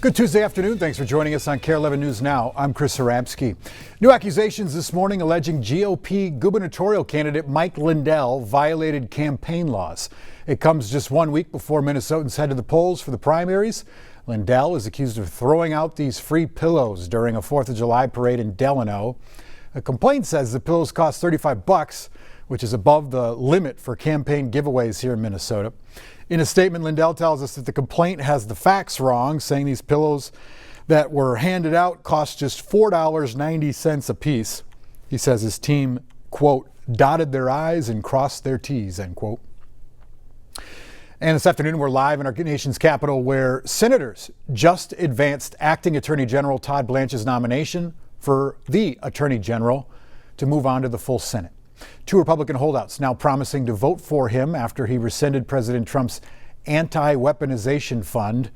Good Tuesday afternoon. Thanks for joining us on KARE 11 News Now. I'm Chris Harabsky. New accusations this morning alleging GOP gubernatorial candidate Mike Lindell violated campaign laws. It comes just 1 week before Minnesotans head to the polls for the primaries. Lindell is accused of throwing out these free pillows during a 4th of July parade in Delano. A complaint says the pillows cost $35, which is above the limit for campaign giveaways here in Minnesota. In a statement, Lindell tells us that the complaint has the facts wrong, saying these pillows that were handed out cost just $4.90 a piece. He says his team, quote, dotted their I's and crossed their T's, end quote. And this afternoon, we're live in our nation's capital where senators just advanced Acting Attorney General Todd Blanche's nomination for the Attorney General to move on to the full Senate. Two Republican holdouts now promising to vote for him after he rescinded President Trump's anti-weaponization fund.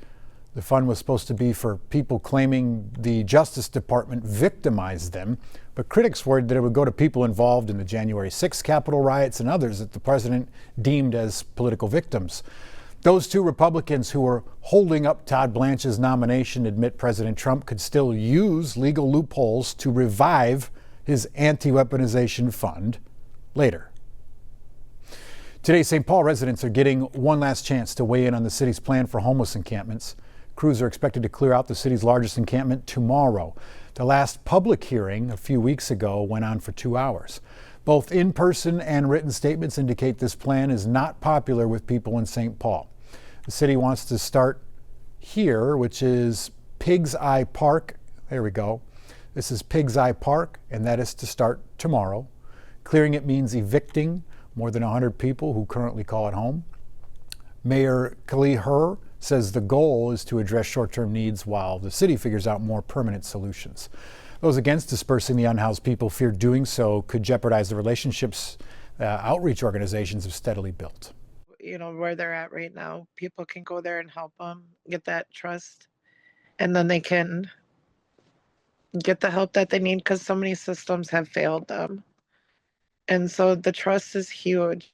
The fund was supposed to be for people claiming the Justice Department victimized them, but critics worried that it would go to people involved in the January 6th Capitol riots and others that the president deemed as political victims. Those two Republicans who were holding up Todd Blanche's nomination admit President Trump could still use legal loopholes to revive his anti-weaponization fund later. Today, St. Paul residents are getting one last chance to weigh in on the city's plan for homeless encampments. Crews are expected to clear out the city's largest encampment tomorrow. The last public hearing a few weeks ago went on for 2 hours. Both in-person and written statements indicate this plan is not popular with people in St. Paul. The city wants to start here, which is Pig's Eye Park. There we go. This is Pig's Eye Park, and that is to start tomorrow. Clearing it means evicting more than 100 people who currently call it home. Mayor Kare says the goal is to address short-term needs while the city figures out more permanent solutions. Those against dispersing the unhoused people fear doing so could jeopardize the relationships outreach organizations have steadily built. You know, where they're at right now, people can go there and help them get that trust, and then they can get the help that they need because so many systems have failed them. And so the trust is huge.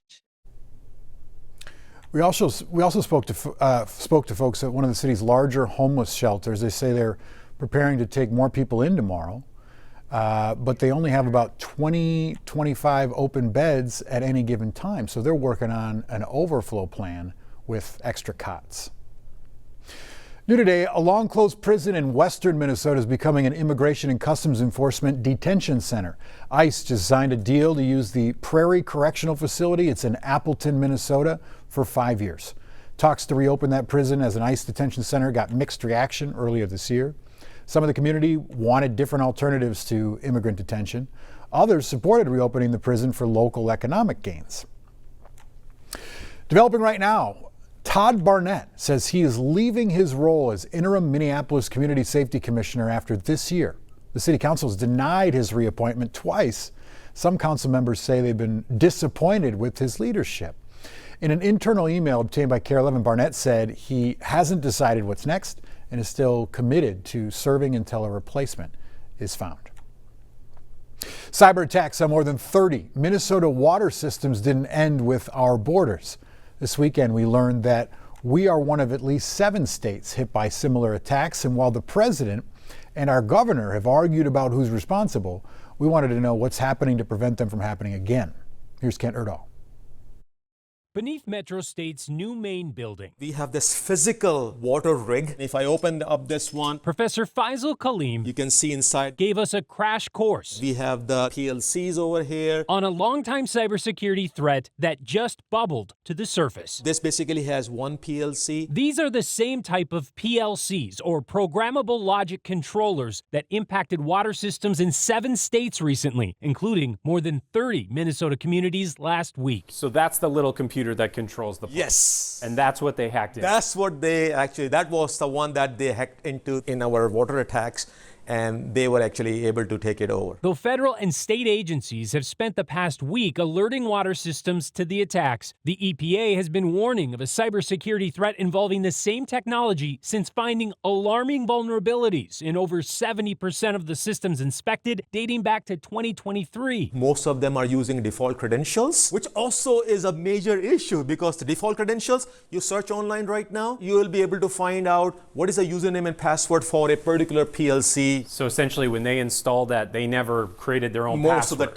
We also spoke to folks at one of the city's larger homeless shelters. They say they're preparing to take more people in tomorrow, but they only have about 25 open beds at any given time. So they're working on an overflow plan with extra cots. New today, a long-closed prison in western Minnesota is becoming an Immigration and Customs Enforcement detention center. ICE just signed a deal to use the Prairie Correctional Facility. It's in Appleton, Minnesota, for 5 years. Talks to reopen that prison as an ICE detention center got mixed reaction earlier this year. Some of the community wanted different alternatives to immigrant detention. Others supported reopening the prison for local economic gains. Developing right now, Todd Barnett says he is leaving his role as interim Minneapolis Community Safety Commissioner after this year. The city council has denied his reappointment twice. Some council members say they've been disappointed with his leadership. In an internal email obtained by KARE 11, Barnett said he hasn't decided what's next and is still committed to serving until a replacement is found. Cyber attacks on more than 30 Minnesota water systems didn't end with our borders. This weekend, we learned that we are one of at least 7 states hit by similar attacks. And while the president and our governor have argued about who's responsible, we wanted to know what's happening to prevent them from happening again. Here's Kent Erdahl. Beneath Metro State's new main building, we have this physical water rig. If I open up this one, Professor Faisal Kaleem, you can see inside. Gave us a crash course. We have the PLCs over here. On a longtime cybersecurity threat that just bubbled to the surface. This basically has one PLC. These are the same type of PLCs, or programmable logic controllers, that impacted water systems in 7 states recently, including more than 30 Minnesota communities last week. So that's the little computer that controls the pump. Yes. And that's what they hacked into. That's what that was the one that they hacked into in our water attacks. and they were actually able to take it over. Though federal and state agencies have spent the past week alerting water systems to the attacks, the EPA has been warning of a cybersecurity threat involving the same technology since finding alarming vulnerabilities in over 70% of the systems inspected, dating back to 2023. Most of them are using default credentials, which also is a major issue because the default credentials, you search online right now, you will be able to find out what is a username and password for a particular PLC. So essentially when they installed that, they never created their own Most of password.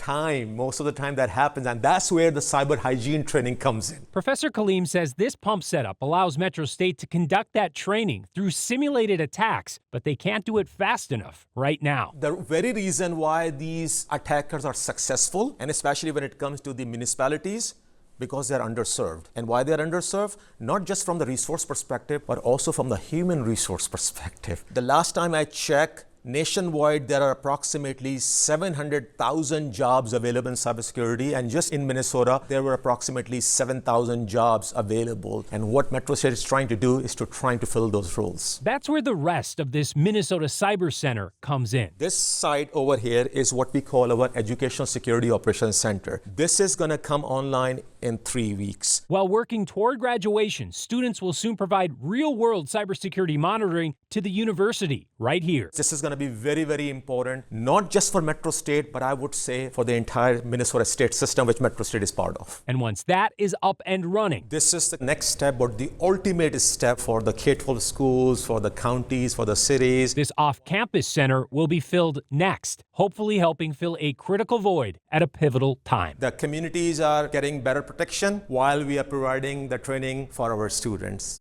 the time that happens, and that's where the cyber hygiene training comes in. Professor Kaleem says this pump setup allows Metro State to conduct that training through simulated attacks, but they can't do it fast enough right now. The very reason why these attackers are successful, and especially when it comes to the municipalities, because they're underserved. And why they're underserved? Not just from the resource perspective, but also from the human resource perspective. The last time I checked, nationwide, there are approximately 700,000 jobs available in cybersecurity, and just in Minnesota, there were approximately 7,000 jobs available. And what Metro State is trying to do is to fill those roles. That's where the rest of this Minnesota Cyber Center comes in. This site over here is what we call our Educational Security Operations Center. This is going to come online in 3 weeks. While working toward graduation, students will soon provide real-world cybersecurity monitoring to the university right here. This is going to be very, very important, not just for Metro State, but I would say for the entire Minnesota state system, which Metro State is part of. And once that is up and running, This is the next step, or the ultimate step for the K-12 schools, for the counties, for the cities. this off-campus center will be filled next, hopefully helping fill a critical void at a pivotal time. The communities are getting better protection while we are providing the training for our students.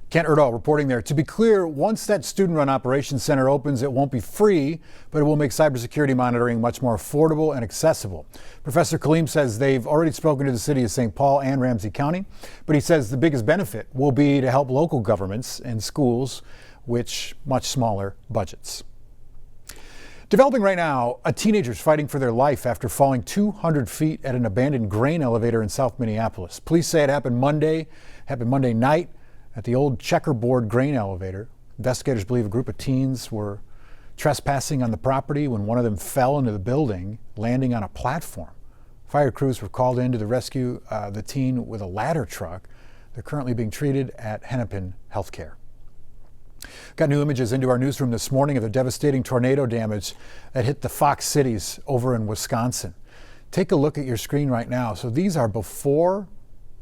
Kent Erdahl reporting there. To be clear, once that student-run operations center opens, it won't be free, but it will make cybersecurity monitoring much more affordable and accessible. Professor Kaleem says they've already spoken to the city of St. Paul and Ramsey County, but he says the biggest benefit will be to help local governments and schools with much smaller budgets. Developing right now, a teenager's fighting for their life after falling 200 feet at an abandoned grain elevator in South Minneapolis. Police say it happened Monday night at the old checkerboard grain elevator. Investigators believe a group of teens were trespassing on the property when one of them fell into the building, landing on a platform. Fire crews were called in to the rescue the teen with a ladder truck. They're currently being treated at Hennepin Healthcare. Got new images into our newsroom this morning of the devastating tornado damage that hit the Fox cities over in Wisconsin. Take a look at your screen right now. So these are before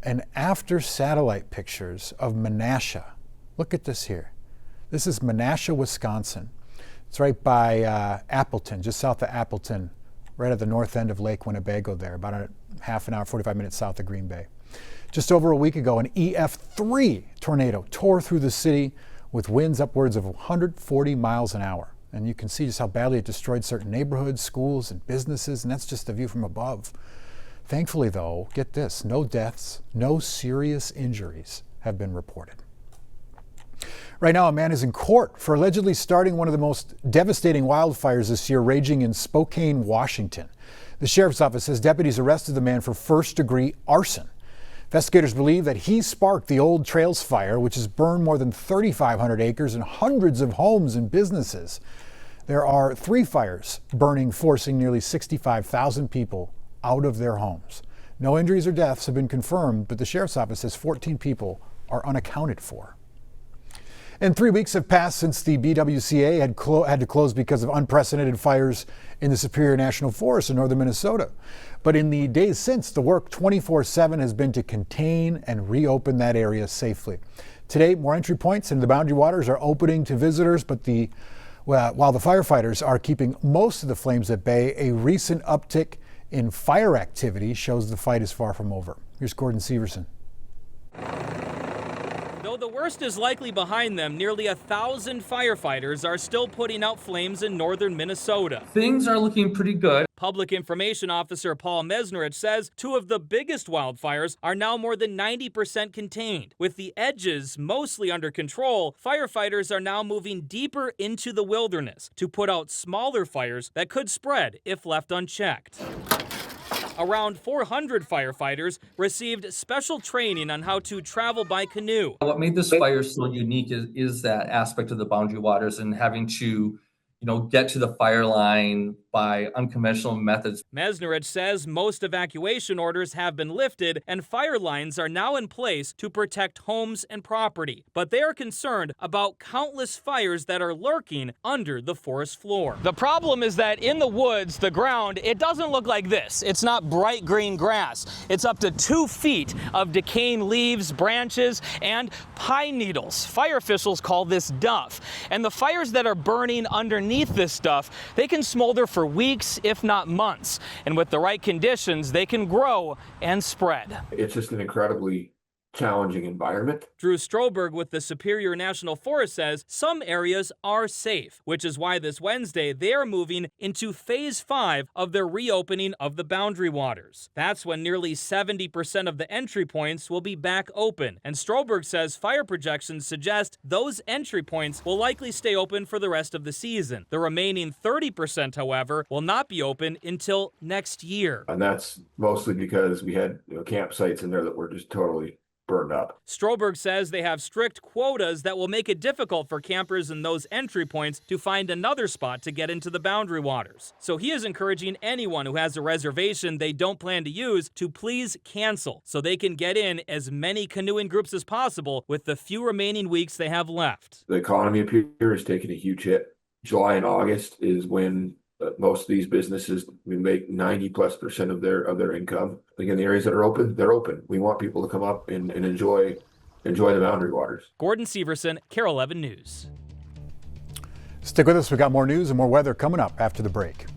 and after satellite pictures of Menasha. Look at this here. This is Menasha, Wisconsin. It's right by Appleton, just south of Appleton, right at the north end of Lake Winnebago there, about a half an hour, 45 minutes south of Green Bay. Just over a week ago, an EF3 tornado tore through the city with winds upwards of 140 miles an hour. And you can see just how badly it destroyed certain neighborhoods, schools, and businesses, and that's just the view from above. Thankfully, though, get this, no deaths, no serious injuries have been reported. Right now, a man is in court for allegedly starting one of the most devastating wildfires this year, raging in Spokane, Washington. The sheriff's office says deputies arrested the man for first-degree arson. Investigators believe that he sparked the Old Trails fire, which has burned more than 3,500 acres and hundreds of homes and businesses. There are 3 fires burning, forcing nearly 65,000 people out of their homes. No injuries or deaths have been confirmed, but the sheriff's office says 14 people are unaccounted for. And 3 weeks have passed since the BWCA had to close because of unprecedented fires in the Superior National Forest in northern Minnesota. But in the days since, the work 24/7 has been to contain and reopen that area safely. Today, more entry points into the Boundary Waters are opening to visitors, but while the firefighters are keeping most of the flames at bay, a recent uptick in fire activity shows the fight is far from over. Here's Gordon Severson. Though the worst is likely behind them, nearly 1,000 firefighters are still putting out flames in northern Minnesota. Things are looking pretty good. Public Information Officer Paul Mesnerich says 2 of the biggest wildfires are now more than 90% contained. With the edges mostly under control, firefighters are now moving deeper into the wilderness to put out smaller fires that could spread if left unchecked. Around 400 firefighters received special training on how to travel by canoe. What made this fire so unique is that aspect of the boundary waters and having to, get to the fire line by unconventional methods. Mesnerich says most evacuation orders have been lifted and fire lines are now in place to protect homes and property. But they are concerned about countless fires that are lurking under the forest floor. The problem is that in the woods, the ground, it doesn't look like this. It's not bright green grass. It's up to 2 feet of decaying leaves, branches, and pine needles. Fire officials call this duff. And the fires that are burning underneath this stuff, they can smolder for weeks, if not months. And with the right conditions, they can grow and spread. It's just an incredibly challenging environment. Drew Stroberg with the Superior National Forest says some areas are safe, which is why this Wednesday they are moving into Phase 5 of their reopening of the boundary waters. That's when nearly 70% of the entry points will be back open. And Stroberg says fire projections suggest those entry points will likely stay open for the rest of the season. The remaining 30%, however, will not be open until next year. And that's mostly because we had campsites in there that were just totally burned up. Stroberg says they have strict quotas that will make it difficult for campers in those entry points to find another spot to get into the boundary waters. So he is encouraging anyone who has a reservation they don't plan to use to please cancel so they can get in as many canoeing groups as possible with the few remaining weeks they have left. The economy up here is taking a huge hit. July and August is when most of these businesses, we make 90+% of their income. Again, the areas that are open, they're open. We want people to come up and enjoy the boundary waters. Gordon Severson, Kare 11 News. Stick with us. We got more news and more weather coming up after the break.